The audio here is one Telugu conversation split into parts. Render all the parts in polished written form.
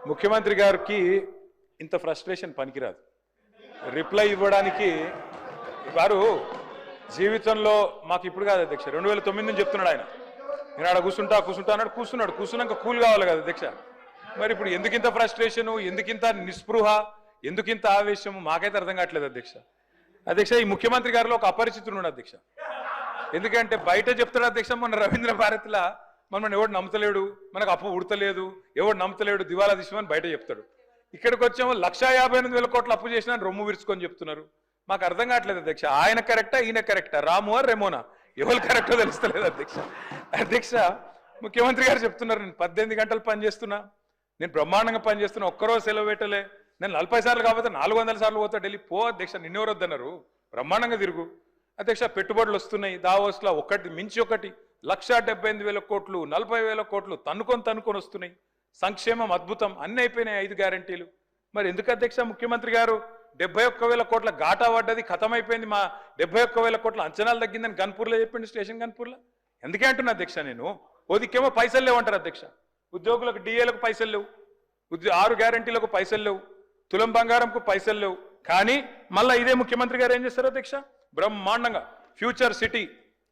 ముఖ్యమంత్రి గారికి ఇంత ఫ్రస్ట్రేషన్ పనికిరాదు. రిప్లై ఇవ్వడానికి వారు జీవితంలో మాకు ఇప్పుడు కాదు అధ్యక్ష, 2009 నుంచి చెప్తున్నాడు ఆయన. నేను ఆడ కూర్చుంటా అన్నాడు, కూర్చున్నాక కూల్ కావాలి కదా అధ్యక్ష. మరి ఇప్పుడు ఎందుకింత ఫ్రస్ట్రేషను, ఎందుకింత నిస్పృహ, ఎందుకింత ఆవేశము మాకైతే అర్థం కావట్లేదు అధ్యక్ష. ఈ ముఖ్యమంత్రి గారిలో ఒక అపరిచితుడు ఉన్నాడు అధ్యక్ష. ఎందుకంటే బయట చెప్తాడు అధ్యక్ష, మొన్న రవీంద్ర భారతిలా మనం ఎవడు నమ్మతలేడు, మనకు అప్పు ఉడతలేదు, ఎవడు నమ్మతలేడు, దివాలా తీసామని బయట చెప్తాడు. ఇక్కడికి వచ్చామో 1,58,000 కోట్లు అప్పు చేసినా రొమ్ము విరుచుకొని చెప్తున్నారు. మాకు అర్థం కావట్లేదు అధ్యక్ష. ఆయన కరెక్టా, ఈయన కరెక్టా, రాము రెమోనా, ఎవరు కరెక్టో తెలుస్తలేదు అధ్యక్ష. ముఖ్యమంత్రి గారు చెప్తున్నారు, నేను 18 గంటలు పనిచేస్తున్నా, నేను బ్రహ్మాండంగా పనిచేస్తున్నా, ఒక్కరోజు సెలవు పెట్టలే, నేను 40 సార్లు కాకపోతే 400 సార్లు పోతా ఢిల్లీ. పో అధ్యక్ష, నిన్నెవరు వద్దన్నారు, బ్రహ్మాండంగా తిరుగు అధ్యక్ష. పెట్టుబడులు వస్తున్నాయి దావోస్లో, ఒకటి మించి ఒకటి, 1,78,000 కోట్లు, 40,000 కోట్లు తన్నుకొని వస్తున్నాయి. సంక్షేమం అద్భుతం, అన్ని అయిపోయినాయి 5 గ్యారంటీలు. మరి ఎందుకు అధ్యక్ష ముఖ్యమంత్రి గారు 71,000 కోట్ల ఘాటా పడ్డది, ఖతమైపోయింది, మా 71,000 కోట్ల అంచనాలు తగ్గిందని గన్పూర్లో చెప్పిండు, స్టేషన్ గన్పూర్లో. ఎందుకే అంటున్నా అధ్యక్ష, నేను ఓదికేమో పైసలు లేవంటారు అధ్యక్ష, ఉద్యోగులకు డిఏలకు పైసలు లేవు, 6 గ్యారంటీలకు పైసలు లేవు, తులం బంగారంకు పైసలు లేవు. కానీ మళ్ళీ ఇదే ముఖ్యమంత్రి గారు ఏం చేస్తారు అధ్యక్ష, బ్రహ్మాండంగా ఫ్యూచర్ సిటీ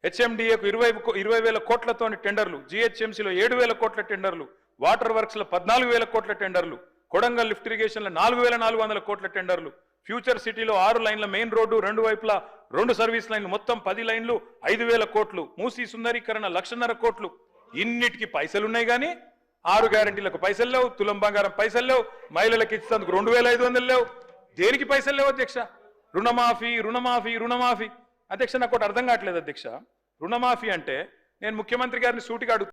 హెచ్ఎండిఏకు 20,000 కోట్లతో టెండర్లు, జిహెచ్ఎంసీలో 7,000 కోట్ల టెండర్లు, వాటర్ వర్క్స్లో 14,000 కోట్ల టెండర్లు, కొడంగల్ లిఫ్ట్ ఇరిగేషన్లో 4,400 కోట్ల టెండర్లు, ఫ్యూచర్ సిటీలో 6 లైన్ల మెయిన్ రోడ్డు, 2 వైపులా 2 సర్వీస్ లైన్లు, మొత్తం 10 లైన్లు, 5,000 కోట్లు, మూసీ సుందరీకరణ 1,50,000 కోట్లు. ఇన్నిటికి పైసలు ఉన్నాయి కానీ 6 గ్యారంటీలకు పైసలు లేవు, తులం బంగారం పైసలు లేవు, మహిళలకు ఇచ్చేందుకు 2,500 లేవు. దేనికి పైసలు లేవు అధ్యక్ష? రుణమాఫీ అధ్యక్ష. నాకు ఒకటి అర్థం కావట్లేదు అధ్యక్ష. రుణమాఫీ అంటే నేను ముఖ్యమంత్రి గారిని సూటిగా అడుగుతున్నా.